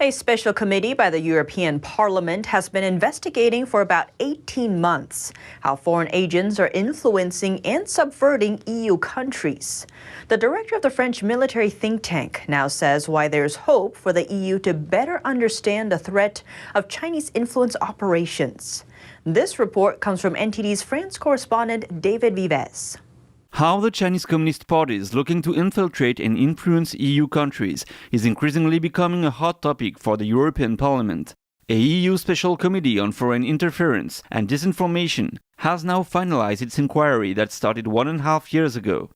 A special committee by the European Parliament has been investigating for about 18 months how foreign agents are influencing and subverting EU countries. The director of the French military think tank now says why there's hope for the EU to better understand the threat of Chinese influence operations. This report comes from NTD's France correspondent David Vives. How the Chinese Communist Party is looking to infiltrate and influence EU countries is increasingly becoming a hot topic for the European Parliament. A EU Special Committee on Foreign Interference and Disinformation has now finalized its inquiry that started 1.5 years ago.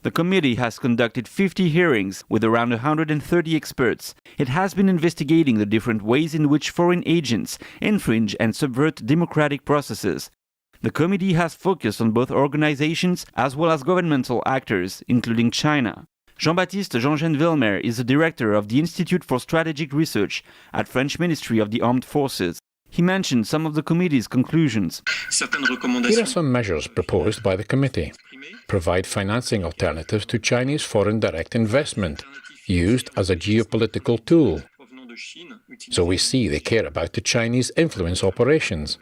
The committee has conducted 50 hearings with around 130 experts. It has been investigating the different ways in which foreign agents infringe and subvert democratic processes. The committee has focused on both organizations as well as governmental actors, including China. Jean-Baptiste Jean-Vilmer is the director of the Institute for Strategic Research at French Ministry of the Armed Forces. He mentioned some of the committee's conclusions. Here are some measures proposed by the committee. Provide financing alternatives to Chinese foreign direct investment, used as a geopolitical tool. So we see they care about the Chinese influence operations.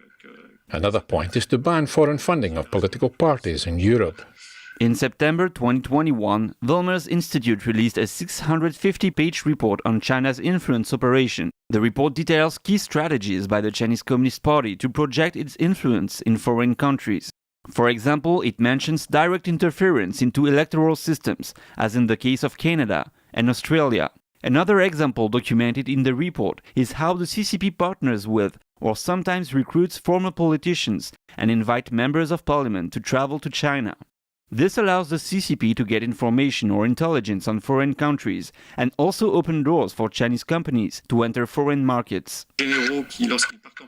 Another point is to ban foreign funding of political parties in Europe. In September 2021, Vilmer's Institute released a 650-page report on China's influence operation. The report details key strategies by the Chinese Communist Party to project its influence in foreign countries. For example, it mentions direct interference into electoral systems, as in the case of Canada and Australia. Another example documented in the report is how the CCP partners with or sometimes recruits former politicians and invite members of parliament to travel to China. This allows the CCP to get information or intelligence on foreign countries and also open doors for Chinese companies to enter foreign markets.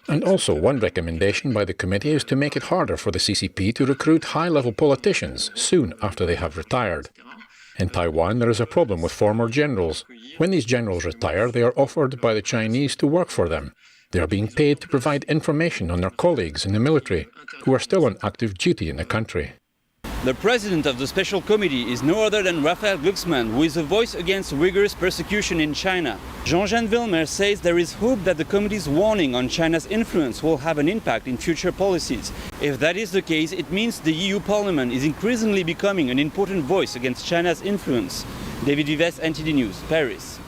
And also, one recommendation by the committee is to make it harder for the CCP to recruit high-level politicians soon after they have retired. In Taiwan, there is a problem with former generals. When these generals retire, they are offered by the Chinese to work for them. They are being paid to provide information on their colleagues in the military who are still on active duty in the country. The president of the special committee is no other than Raphael Glucksmann, who is a voice against rigorous persecution in China. Jean Vilmer says there is hope that the committee's warning on China's influence will have an impact in future policies. If that is the case, it means the EU Parliament is increasingly becoming an important voice against China's influence. David Vives, NTD News, Paris.